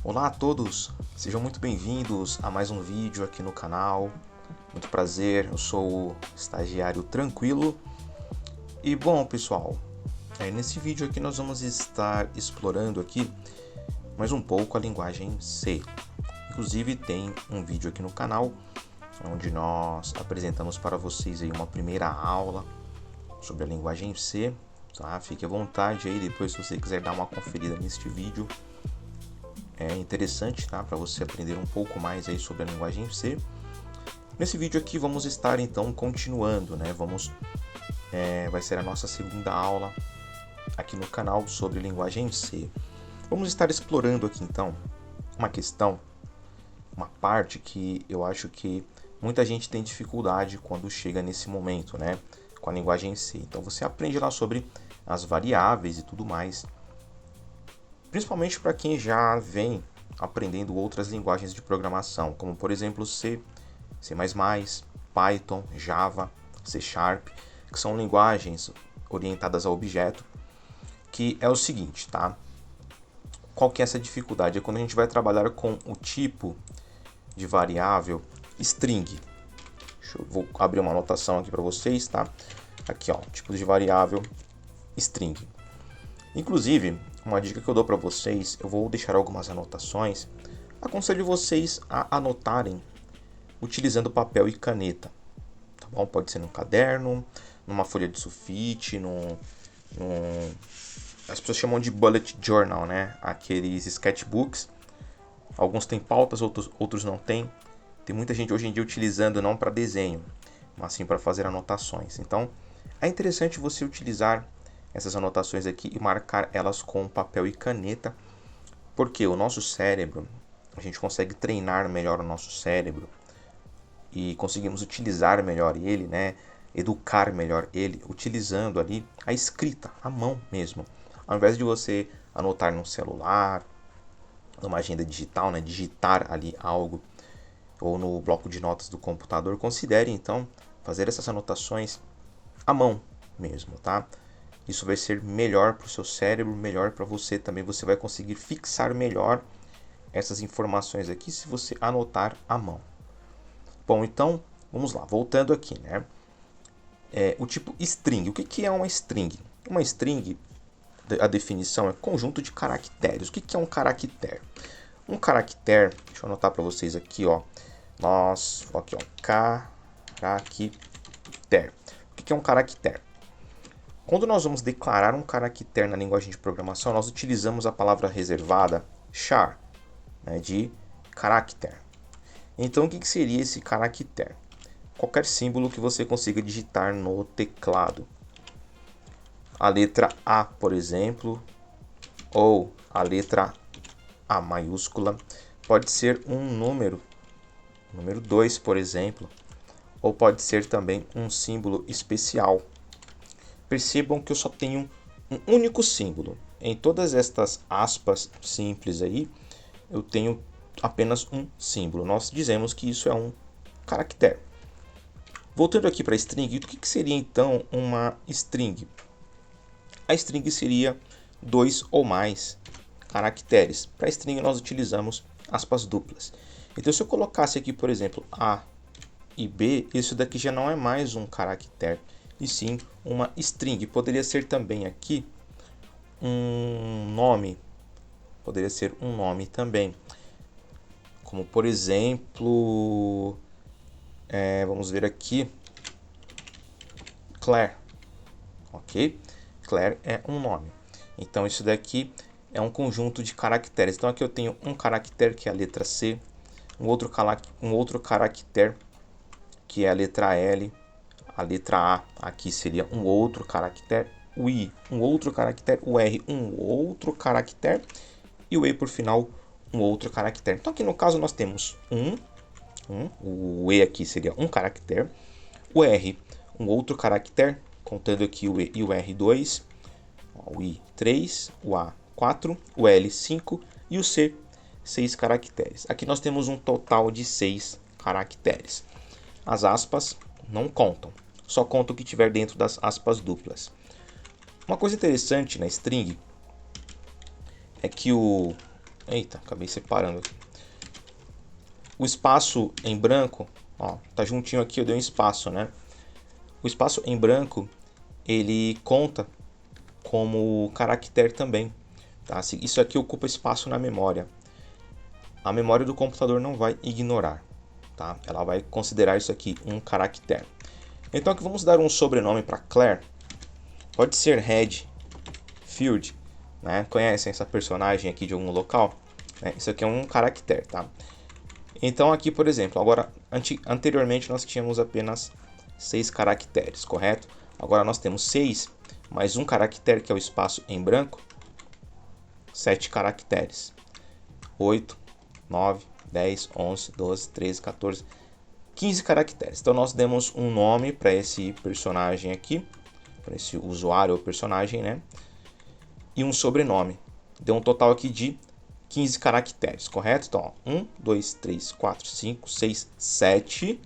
Olá a todos, sejam muito bem-vindos a mais um vídeo aqui no canal. Muito prazer, eu sou o estagiário Tranquilo. E bom, pessoal, nesse vídeo aqui nós vamos estar explorando aqui mais um pouco a linguagem C. Inclusive tem um vídeo aqui no canal onde nós apresentamos para vocês aí uma primeira aula sobre a linguagem C, tá? Fique à vontade aí depois se você quiser dar uma conferida neste vídeo. É interessante, tá? Para você aprender um pouco mais aí sobre a linguagem C. Nesse vídeo aqui vamos estar então continuando, né? Vai ser a nossa segunda aula aqui no canal sobre linguagem C. Vamos estar explorando aqui então uma questão, uma parte que eu acho que muita gente tem dificuldade quando chega nesse momento, né? Com a linguagem C. Então você aprende lá sobre as variáveis e tudo mais. Principalmente para quem já vem aprendendo outras linguagens de programação, como por exemplo C, C++, Python, Java, C Sharp, que são linguagens orientadas a objeto, que é o seguinte, tá? Qual que é essa dificuldade? É quando a gente vai trabalhar com o tipo de variável string. Vou abrir uma anotação aqui para vocês, tá? Aqui, ó, tipo de variável string. Inclusive, uma dica que eu dou para vocês, eu vou deixar algumas anotações. Aconselho vocês a anotarem utilizando papel e caneta, tá bom? Pode ser num caderno, numa folha de sulfite, as pessoas chamam de bullet journal, né? Aqueles sketchbooks. Alguns têm pautas, outros não têm. Tem muita gente hoje em dia utilizando não para desenho, mas sim para fazer anotações. Então, é interessante você utilizar essas anotações aqui e marcar elas com papel e caneta, porque o nosso cérebro, a gente consegue treinar melhor o nosso cérebro e conseguimos utilizar melhor ele, né? Educar melhor ele, utilizando ali a escrita, a mão mesmo. Ao invés de você anotar no celular, numa agenda digital, né? Digitar ali algo, ou no bloco de notas do computador, considere então fazer essas anotações à mão mesmo, tá? Isso vai ser melhor para o seu cérebro, melhor para você também. Você vai conseguir fixar melhor essas informações aqui se você anotar à mão. Bom, então, vamos lá. Voltando aqui, né? O tipo string. O que é uma string? Uma string, a definição é conjunto de caracteres. O que é um caractere? Um caractere, deixa eu anotar para vocês aqui, ó. Aqui, ó, caractere. O que é um caractere? Quando nós vamos declarar um caractere na linguagem de programação, nós utilizamos a palavra reservada char, né, de caractere. Então, o que seria esse caractere? Qualquer símbolo que você consiga digitar no teclado. A letra A, por exemplo, ou a letra A maiúscula, pode ser um número 2, por exemplo, ou pode ser também um símbolo especial. Percebam que eu só tenho um único símbolo. Em todas estas aspas simples aí, eu tenho apenas um símbolo. Nós dizemos que isso é um caractere. Voltando aqui para a string, o que seria então uma string? A string seria 2 ou mais caracteres. Para string nós utilizamos aspas duplas. Então se eu colocasse aqui, por exemplo, A e B, isso daqui já não é mais um caractere, e sim uma string. Poderia ser também aqui um nome, poderia ser um nome também, como por exemplo, vamos ver aqui, Claire, ok? Claire é um nome. Então isso daqui é um conjunto de caracteres. Então aqui eu tenho um caractere que é a letra C, um outro caractere que é a letra L, a letra A aqui seria um outro caractere, o I um outro caractere, o R um outro caractere e o E por final um outro caractere. Então aqui no caso nós temos o E aqui seria um caractere, o R um outro caractere, contando aqui o E e o R 2, o I 3, o A 4, o L 5 e o C 6 caracteres. Aqui nós temos um total de 6 caracteres. As aspas não contam, só conta o que tiver dentro das aspas duplas. Uma coisa interessante na string é que Eita, acabei separando aqui. O espaço em branco, ó, tá juntinho aqui, eu dei um espaço, né? O espaço em branco, ele conta como caractere também, tá? Isso aqui ocupa espaço na memória. A memória do computador não vai ignorar, tá? Ela vai considerar isso aqui um caractere. Então aqui vamos dar um sobrenome para Claire. Pode ser Redfield, né? Conhecem essa personagem aqui de algum local? Isso aqui é um caractere, tá? Então aqui, por exemplo, agora anteriormente nós tínhamos apenas 6 caracteres, correto? Agora nós temos 6 mais um caractere que é o espaço em branco, 7 caracteres. 8, 9, 10, 11, 12, 13, 14, 15 caracteres. Então nós demos um nome para esse personagem aqui, para esse usuário ou personagem, né? E um sobrenome. Deu um total aqui de 15 caracteres, correto? Então, ó, 1, 2, 3, 4, 5, 6, 7,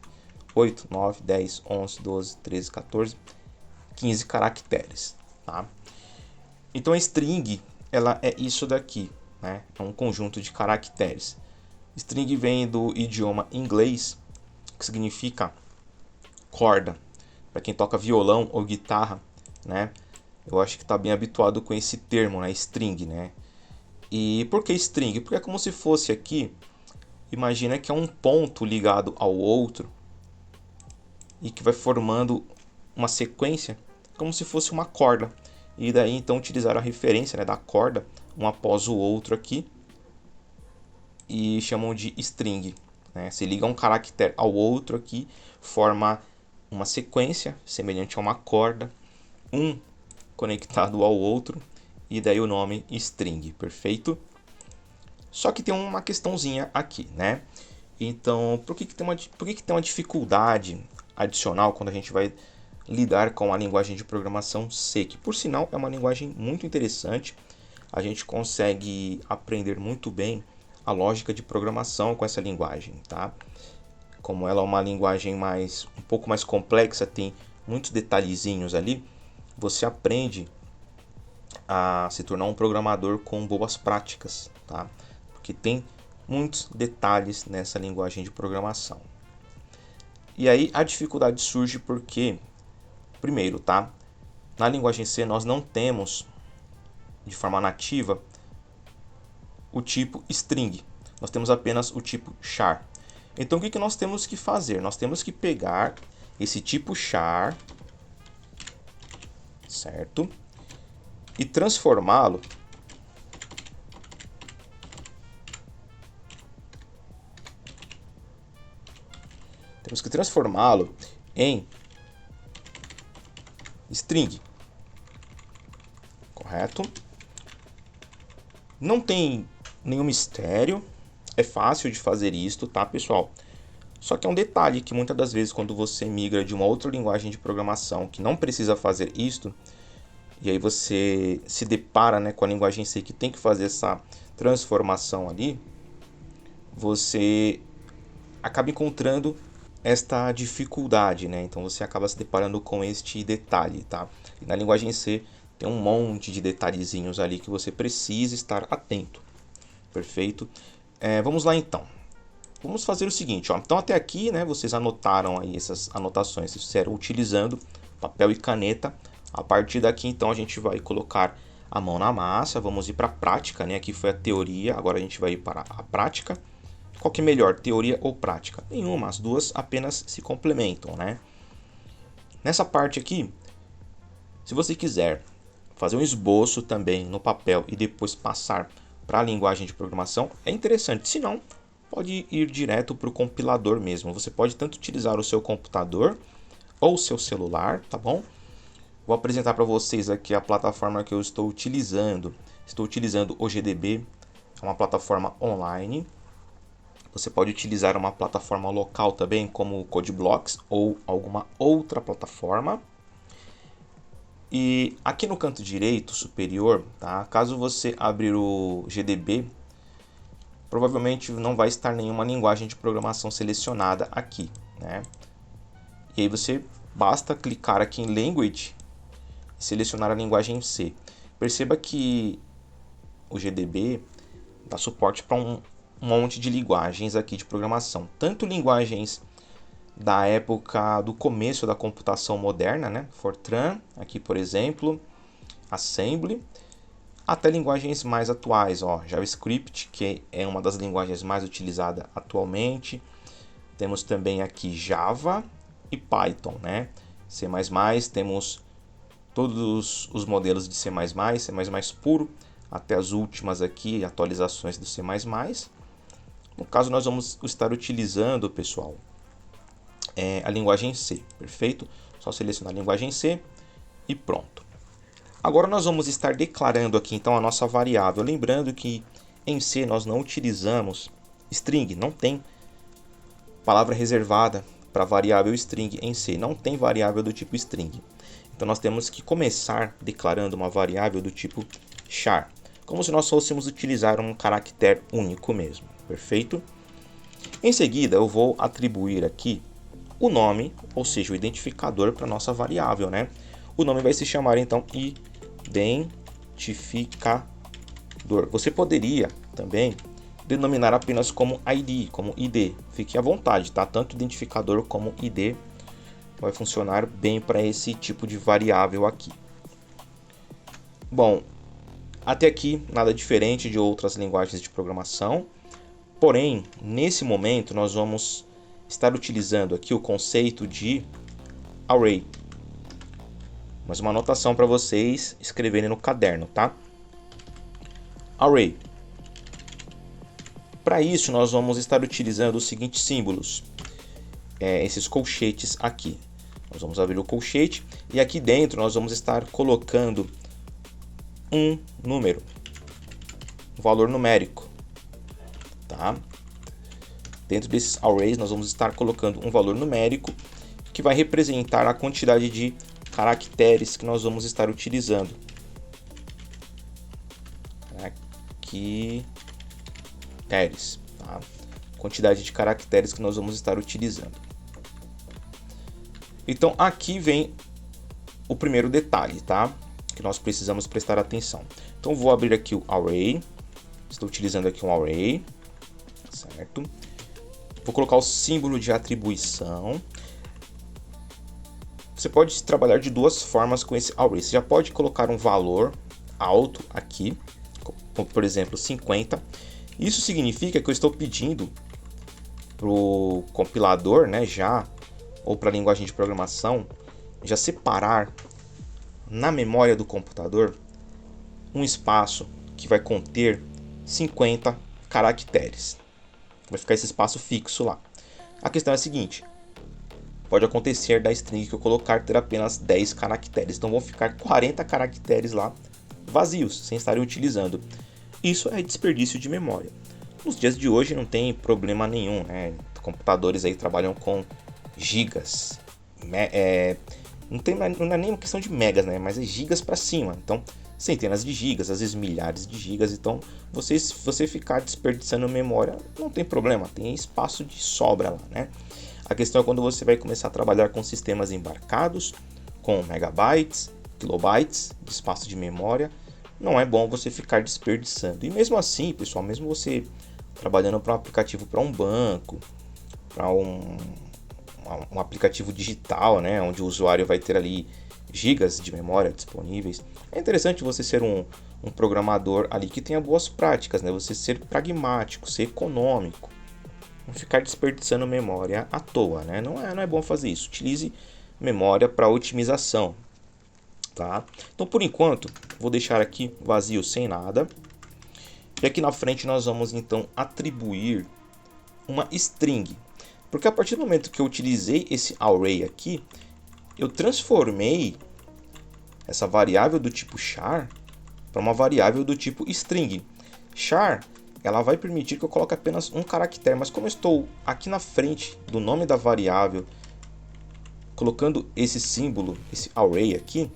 8, 9, 10, 11, 12, 13, 14, 15 caracteres, tá? Então a string, ela é isso daqui, né? É um conjunto de caracteres. String vem do idioma inglês, que significa corda. Para quem toca violão ou guitarra, né? Eu acho que está bem habituado com esse termo, né? String, né? E por que string? Porque é como se fosse aqui, imagina que é um ponto ligado ao outro e que vai formando uma sequência como se fosse uma corda. E daí então utilizaram a referência, né, da corda, um após o outro aqui, e chamam de string, né? Se liga um caractere ao outro aqui, forma uma sequência semelhante a uma corda, um conectado ao outro, e daí o nome string, perfeito? Só que tem uma questãozinha aqui, né? Então, por que tem uma dificuldade adicional quando a gente vai lidar com a linguagem de programação C, que por sinal é uma linguagem muito interessante. A gente consegue aprender muito bem a lógica de programação com essa linguagem, tá? Como ela é uma linguagem um pouco mais complexa, tem muitos detalhezinhos ali, você aprende a se tornar um programador com boas práticas, tá? Porque tem muitos detalhes nessa linguagem de programação. E aí a dificuldade surge porque, primeiro, tá? Na linguagem C nós não temos de forma nativa o tipo string. Nós temos apenas o tipo char. Então o que nós temos que fazer? Nós temos que pegar esse tipo char, certo? E transformá-lo em string, correto? Não tem nenhum mistério, é fácil de fazer isto, tá, pessoal? Só que é um detalhe que muitas das vezes quando você migra de uma outra linguagem de programação que não precisa fazer isto, e aí você se depara, né, com a linguagem C que tem que fazer essa transformação ali, você acaba encontrando esta dificuldade, né? Então você acaba se deparando com este detalhe, tá? E na linguagem C tem um monte de detalhezinhos ali que você precisa estar atento, perfeito? Vamos lá então. Vamos fazer o seguinte, ó. Então até aqui, né, vocês anotaram aí essas anotações, vocês fizeram utilizando papel e caneta. A partir daqui, então, a gente vai colocar a mão na massa, vamos ir para a prática, né? Aqui foi a teoria, agora a gente vai ir para a prática. Qual que é melhor, teoria ou prática? Nenhuma, as duas apenas se complementam, né? Nessa parte aqui, se você quiser fazer um esboço também no papel e depois passar para a linguagem de programação, é interessante. Se não, pode ir direto para o compilador mesmo. Você pode tanto utilizar o seu computador ou o seu celular, tá bom? Vou apresentar para vocês aqui a plataforma que eu estou utilizando. Estou utilizando o GDB, é uma plataforma online. Você pode utilizar uma plataforma local também, como o CodeBlocks ou alguma outra plataforma. E aqui no canto direito superior, tá? Caso você abrir o GDB, provavelmente não vai estar nenhuma linguagem de programação selecionada aqui, né? E aí você basta clicar aqui em Language e selecionar a linguagem C. Perceba que o GDB dá suporte para um monte de linguagens aqui de programação. Tanto linguagens da época do começo da computação moderna, né? Fortran, aqui por exemplo, Assembly, até linguagens mais atuais, ó, JavaScript, que é uma das linguagens mais utilizadas atualmente. Temos também aqui Java e Python, né? C++, temos todos os modelos de C++, C++ puro, até as últimas aqui, atualizações do C++. No caso, nós vamos estar utilizando, pessoal, a linguagem C, perfeito? Só selecionar a linguagem C e pronto. Agora nós vamos estar declarando aqui então a nossa variável. Lembrando que em C nós não utilizamos string, não tem palavra reservada para variável string em C, não tem variável do tipo string. Então nós temos que começar declarando uma variável do tipo char, como se nós fôssemos utilizar um caractere único mesmo, perfeito? Em seguida eu vou atribuir aqui o nome, ou seja, o identificador para nossa variável, né? O nome vai se chamar então identificador. Você poderia também denominar apenas como ID, como ID. Fique à vontade, tá? Tanto identificador como ID vai funcionar bem para esse tipo de variável aqui. Bom, até aqui nada diferente de outras linguagens de programação. Porém, nesse momento nós vamos estar utilizando aqui o conceito de array. Mas uma anotação para vocês escreverem no caderno, tá? Array. Para isso, nós vamos estar utilizando os seguintes símbolos. Esses colchetes aqui. Nós vamos abrir o colchete e aqui dentro nós vamos estar colocando um número, um valor numérico, tá? Dentro desses arrays nós vamos estar colocando um valor numérico que vai representar a quantidade de caracteres que nós vamos estar utilizando. Caracteres, tá? Quantidade de caracteres que nós vamos estar utilizando. Então aqui vem o primeiro detalhe, tá? Que nós precisamos prestar atenção. Então vou abrir aqui o array. Estou utilizando aqui um array, certo? Vou colocar o símbolo de atribuição. Você pode trabalhar de duas formas com esse array. Você já pode colocar um valor alto aqui, como por exemplo 50. Isso significa que eu estou pedindo para o compilador, né, ou para a linguagem de programação, já separar na memória do computador um espaço que vai conter 50 caracteres. Vai ficar esse espaço fixo lá. A questão é a seguinte: pode acontecer da string que eu colocar ter apenas 10 caracteres. Então vão ficar 40 caracteres lá vazios, sem estarem utilizando. Isso é desperdício de memória. Nos dias de hoje não tem problema nenhum, né? Computadores aí trabalham com gigas. Não é nem uma questão de megas, né? Mas é gigas para cima. Então, centenas de gigas, às vezes milhares de gigas. Então, se você ficar desperdiçando memória, não tem problema. Tem espaço de sobra lá, né? A questão é quando você vai começar a trabalhar com sistemas embarcados, com megabytes, kilobytes de espaço de memória. Não é bom você ficar desperdiçando. E mesmo assim, pessoal, mesmo você trabalhando para um aplicativo para um banco, para um aplicativo digital, né, onde o usuário vai ter ali gigas de memória disponíveis, é interessante você ser um programador ali que tenha boas práticas, né? Você ser pragmático, ser econômico, não ficar desperdiçando memória à toa, né? Não é bom fazer isso. Utilize memória para otimização, tá? Então, por enquanto, vou deixar aqui vazio sem nada. E aqui na frente nós vamos então atribuir uma string. Porque a partir do momento que eu utilizei esse array aqui, eu transformei essa variável do tipo char para uma variável do tipo string. Char, ela vai permitir que eu coloque apenas um caractere, mas como eu estou aqui na frente do nome da variável, colocando esse símbolo, esse array aqui,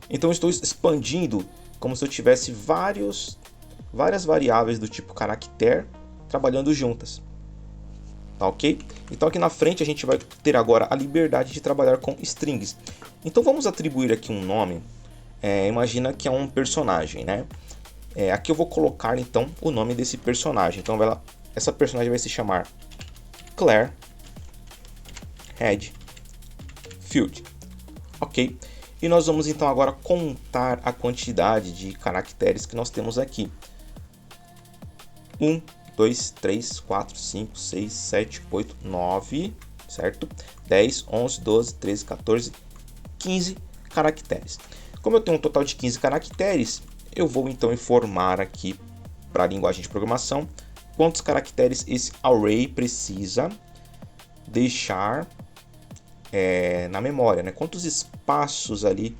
então eu estou expandindo como se eu tivesse várias variáveis do tipo caractere trabalhando juntas. Tá, ok? Então aqui na frente a gente vai ter agora a liberdade de trabalhar com strings. Então vamos atribuir aqui um nome. Imagina que é um personagem, né? Aqui eu vou colocar então o nome desse personagem. Então essa personagem vai se chamar Claire Redfield. Ok? E nós vamos então agora contar a quantidade de caracteres que nós temos aqui. 1, 2, 3, 4, 5, 6, 7, 8, 9, certo? 10, 11, 12, 13, 14, 15 caracteres. Como eu tenho um total de 15 caracteres, eu vou então informar aqui para a linguagem de programação quantos caracteres esse array precisa deixar na memória, né? Quantos espaços ali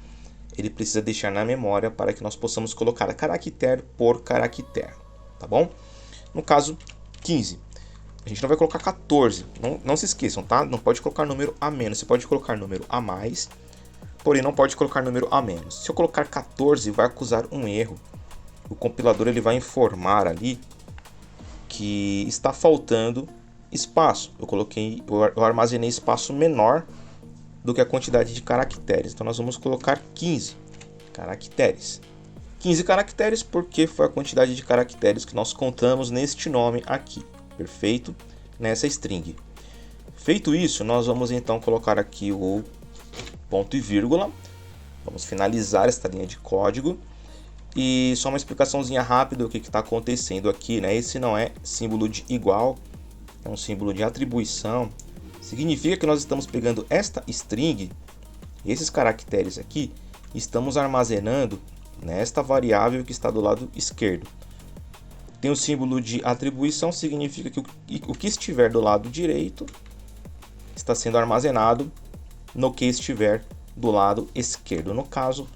ele precisa deixar na memória para que nós possamos colocar caractere por caractere, tá bom? No caso, 15. A gente não vai colocar 14. Não se esqueçam, tá? Não pode colocar número a menos. Você pode colocar número a mais, porém não pode colocar número a menos. Se eu colocar 14, vai acusar um erro. O compilador ele vai informar ali que está faltando espaço. Eu armazenei espaço menor do que a quantidade de caracteres. Então nós vamos colocar 15 caracteres. 15 caracteres porque foi a quantidade de caracteres que nós contamos neste nome aqui. Perfeito? Nessa string. Feito isso, nós vamos então colocar aqui o ponto e vírgula. Vamos finalizar esta linha de código. E só uma explicaçãozinha rápida do que está acontecendo aqui, né? Esse não é símbolo de igual, é um símbolo de atribuição. Significa que nós estamos pegando esta string, esses caracteres aqui, e estamos armazenando nesta variável que está do lado esquerdo. Tem o símbolo de atribuição, significa que o que estiver do lado direito está sendo armazenado no que estiver do lado esquerdo. No caso,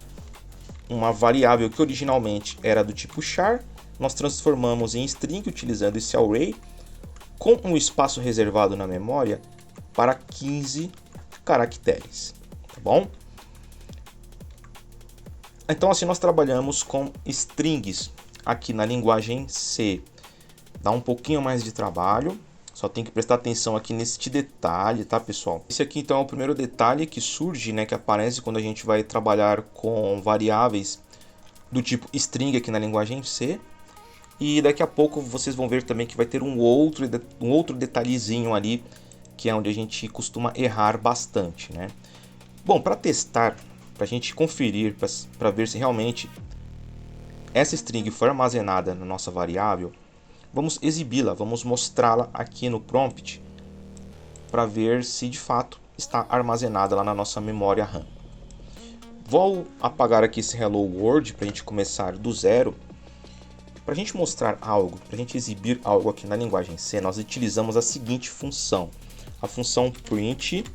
uma variável que originalmente era do tipo char, nós transformamos em string utilizando esse array com um espaço reservado na memória para 15 caracteres, tá bom? Então assim nós trabalhamos com strings aqui na linguagem C. Dá um pouquinho mais de trabalho, só tem que prestar atenção aqui neste detalhe, tá pessoal? Esse aqui então é o primeiro detalhe que surge, né, que aparece quando a gente vai trabalhar com variáveis do tipo string aqui na linguagem C. E daqui a pouco vocês vão ver também que vai ter um outro detalhezinho ali, que é onde a gente costuma errar bastante, né? Bom, para testar, para a gente conferir, para ver se realmente essa string foi armazenada na nossa variável, vamos exibi-la, vamos mostrá-la aqui no prompt para ver se de fato está armazenada lá na nossa memória RAM. Vou apagar aqui esse Hello World para a gente começar do zero. Para a gente mostrar algo, para a gente exibir algo aqui na linguagem C, nós utilizamos a seguinte função. A função printf.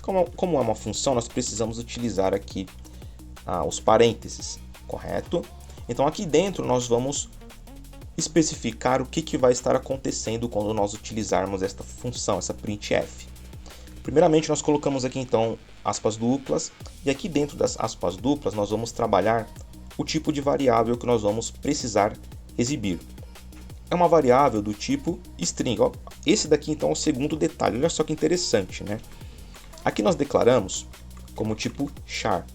Como é uma função, nós precisamos utilizar aqui os parênteses, correto? Então aqui dentro nós vamos especificar o que vai estar acontecendo quando nós utilizarmos esta função, essa printf. Primeiramente nós colocamos aqui então aspas duplas, e aqui dentro das aspas duplas nós vamos trabalhar o tipo de variável que nós vamos precisar exibir. É uma variável do tipo string. Ó, esse daqui então é o segundo detalhe, olha só que interessante, né? Aqui nós declaramos como tipo char,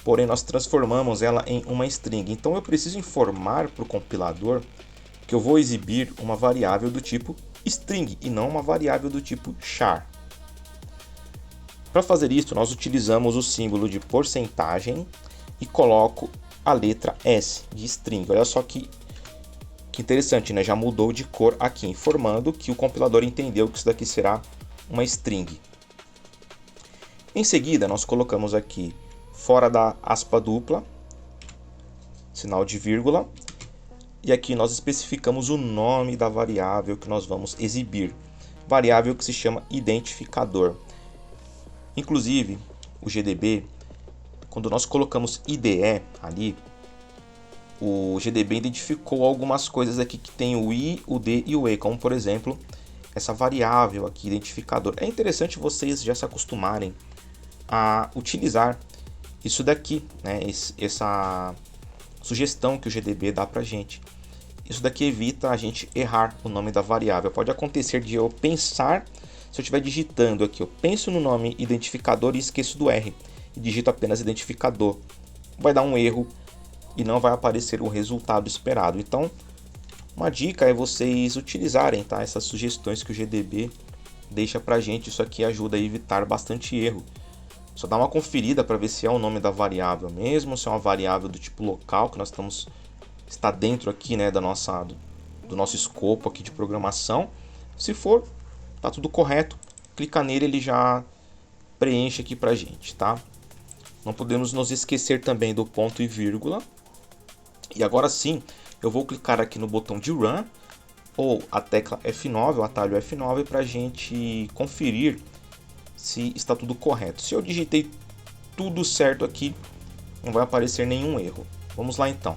porém nós transformamos ela em uma string. Então eu preciso informar para o compilador que eu vou exibir uma variável do tipo string e não uma variável do tipo char. Para fazer isso, nós utilizamos o símbolo de porcentagem e coloco a letra S de string. Olha só que interessante, né? Já mudou de cor aqui, informando que o compilador entendeu que isso daqui será uma string. Em seguida, nós colocamos aqui fora da aspa dupla, sinal de vírgula, e aqui nós especificamos o nome da variável que nós vamos exibir, variável que se chama identificador. Inclusive, o GDB, quando nós colocamos IDE ali, o GDB identificou algumas coisas aqui que tem o I, o D e o E, como por exemplo, essa variável aqui, identificador. É interessante vocês já se acostumarem a utilizar isso daqui, né? Essa sugestão que o GDB dá pra gente. Isso daqui evita a gente errar o nome da variável. Pode acontecer de eu pensar, se eu estiver digitando aqui, eu penso no nome identificador e esqueço do R, e digito apenas identificador. Vai dar um erro e não vai aparecer o resultado esperado. Então, uma dica é vocês utilizarem, tá, essas sugestões que o GDB deixa pra gente. Isso aqui ajuda a evitar bastante erro. Só dá uma conferida para ver se é o nome da variável mesmo, se é uma variável do tipo local que nós estamos está dentro aqui, né, do nosso escopo aqui de programação. Se for, tá tudo correto. Clica nele, ele já preenche aqui pra gente, tá? Não podemos nos esquecer também do ponto e vírgula. E agora sim, eu vou clicar aqui no botão de Run ou a tecla F9, o atalho F9, para a gente conferir se está tudo correto. Se eu digitei tudo certo aqui, não vai aparecer nenhum erro. Vamos lá então.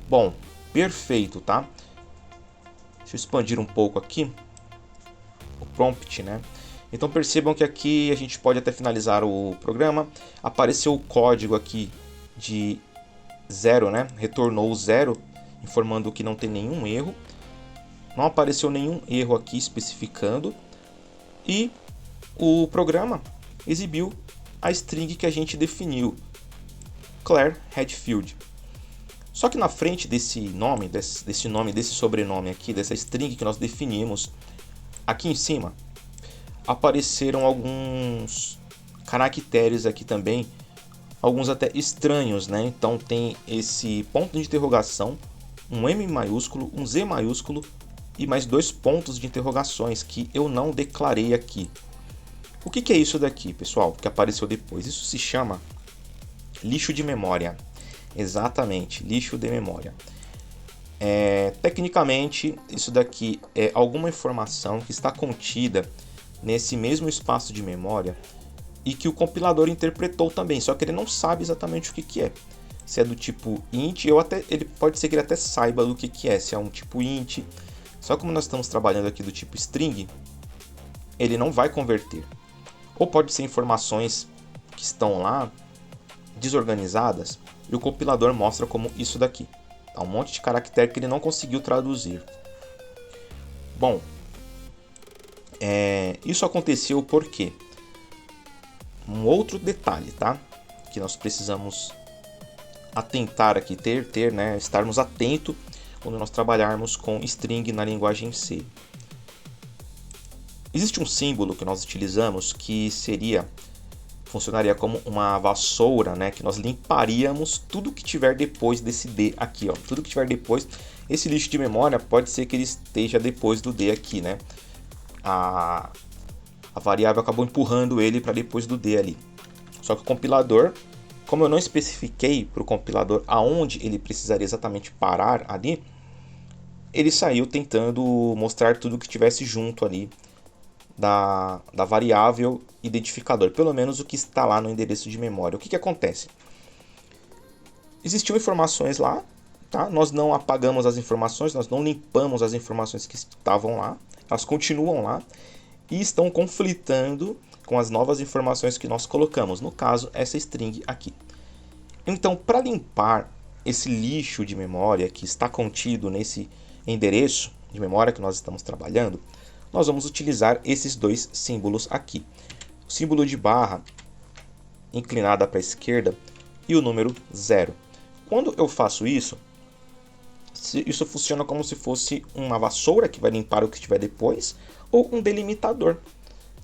Bom, perfeito, tá? Deixa eu expandir um pouco aqui o prompt, né? Então percebam que aqui a gente pode até finalizar o programa. Apareceu o código aqui de 0, né? Retornou 0, informando que não tem nenhum erro. Não apareceu nenhum erro aqui especificando. E o programa exibiu a string que a gente definiu, Claire Redfield. Só que na frente desse nome, desse sobrenome aqui, dessa string que nós definimos, aqui em cima, apareceram alguns caracteres aqui também, alguns até estranhos, né? Então tem esse ponto de interrogação, um M maiúsculo, um Z maiúsculo e mais 2 pontos de interrogações que eu não declarei aqui. O que é isso daqui, pessoal, que apareceu depois? Isso se chama lixo de memória. Exatamente, lixo de memória. Tecnicamente, isso daqui é alguma informação que está contida nesse mesmo espaço de memória e que o compilador interpretou também, só que ele não sabe exatamente o que é. Se é do tipo int, ele pode ser que ele até saiba do que é, se é um tipo int. Só como nós estamos trabalhando aqui do tipo string, ele não vai converter. Ou pode ser informações que estão lá desorganizadas e o compilador mostra como isso daqui. Tá um monte de caractere que ele não conseguiu traduzir. Bom, isso aconteceu porque um outro detalhe, tá? Que nós precisamos atentar aqui, né? Estarmos atentos quando nós trabalharmos com string na linguagem C. Existe um símbolo que nós utilizamos que funcionaria como uma vassoura, né? Que nós limparíamos tudo que tiver depois desse D aqui, ó. Tudo que tiver depois, esse lixo de memória pode ser que ele esteja depois do D aqui, né? A variável acabou empurrando ele para depois do D ali. Só que o compilador, como eu não especifiquei para o compilador aonde ele precisaria exatamente parar ali, ele saiu tentando mostrar tudo que tivesse junto ali da variável identificador, pelo menos o que está lá no endereço de memória. O que acontece? Existiam informações lá, tá? Nós não apagamos as informações, nós não limpamos as informações que estavam lá, elas continuam lá e estão conflitando com as novas informações que nós colocamos, no caso, essa string aqui. Então, para limpar esse lixo de memória que está contido nesse endereço de memória que nós estamos trabalhando, nós vamos utilizar esses dois símbolos aqui. O símbolo de barra inclinada para a esquerda e o número 0. Quando eu faço isso funciona como se fosse uma vassoura que vai limpar o que estiver depois, ou um delimitador,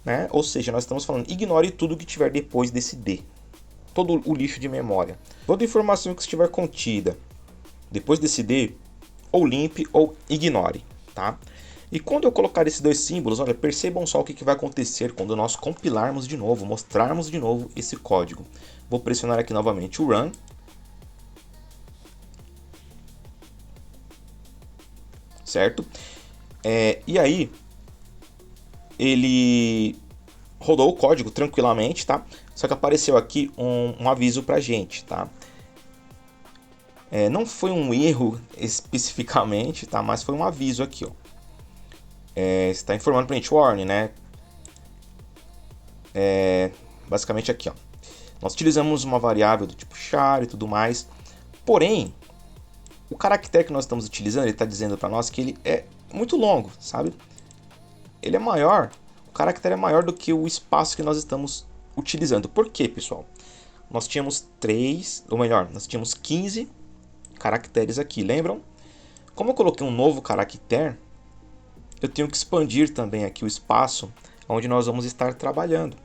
né? Ou seja, nós estamos falando, ignore tudo que estiver depois desse D. Todo o lixo de memória. Toda informação que estiver contida depois desse D, ou limpe ou ignore, tá? E quando eu colocar esses dois símbolos, olha, percebam só o que vai acontecer quando nós compilarmos de novo, mostrarmos de novo esse código. Vou pressionar aqui novamente o Run. Certo? E aí, ele rodou o código tranquilamente, tá? Só que apareceu aqui um aviso pra gente, tá? Não foi um erro especificamente, tá? Mas foi um aviso aqui, ó. Está informando pra gente, warning, né? Basicamente aqui, ó. Nós utilizamos uma variável do tipo char e tudo mais. Porém, o caractere que nós estamos utilizando, ele está dizendo para nós que ele é muito longo, sabe? Ele é maior, o caractere é maior do que o espaço que nós estamos utilizando. Por quê, pessoal? nós tínhamos 3, ou melhor, nós tínhamos 15 caracteres aqui, lembram? Como eu coloquei um novo caractere, eu tenho que expandir também aqui o espaço onde nós vamos estar trabalhando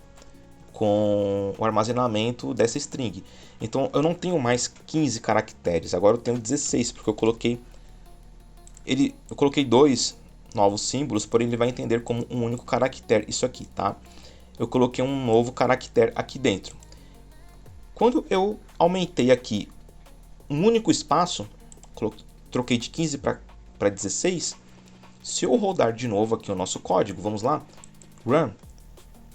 com o armazenamento dessa string. Então eu não tenho mais 15 caracteres, agora eu tenho 16, porque eu coloquei dois novos símbolos, porém ele vai entender como um único caractere isso aqui, tá? Eu coloquei um novo caractere aqui dentro. Quando eu aumentei aqui um único espaço, troquei de 15 para 16, se eu rodar de novo aqui o nosso código, vamos lá, run,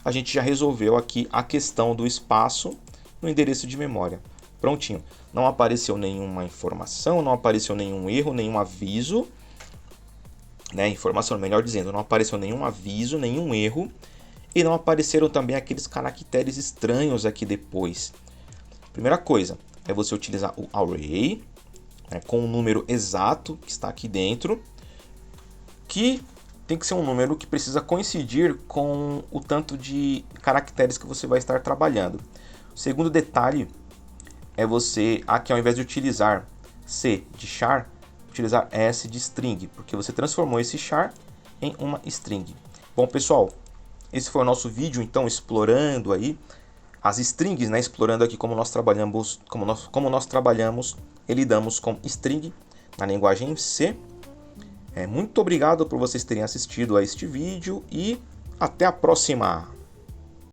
a gente já resolveu aqui a questão do espaço no endereço de memória. Prontinho. Não apareceu nenhuma informação, não apareceu nenhum erro, nenhum aviso. Informação, melhor dizendo, não apareceu nenhum aviso, nenhum erro. E não apareceram também aqueles caracteres estranhos aqui depois. Primeira coisa é você utilizar o array, com o número exato que está aqui dentro, que tem que ser um número que precisa coincidir com o tanto de caracteres que você vai estar trabalhando. O segundo detalhe é você, aqui ao invés de utilizar C de char, utilizar S de string, porque você transformou esse char em uma string. Bom, pessoal, esse foi o nosso vídeo, então, explorando aí as strings, explorando aqui como nós trabalhamos, e lidamos com string na linguagem C. Muito obrigado por vocês terem assistido a este vídeo e até a próxima!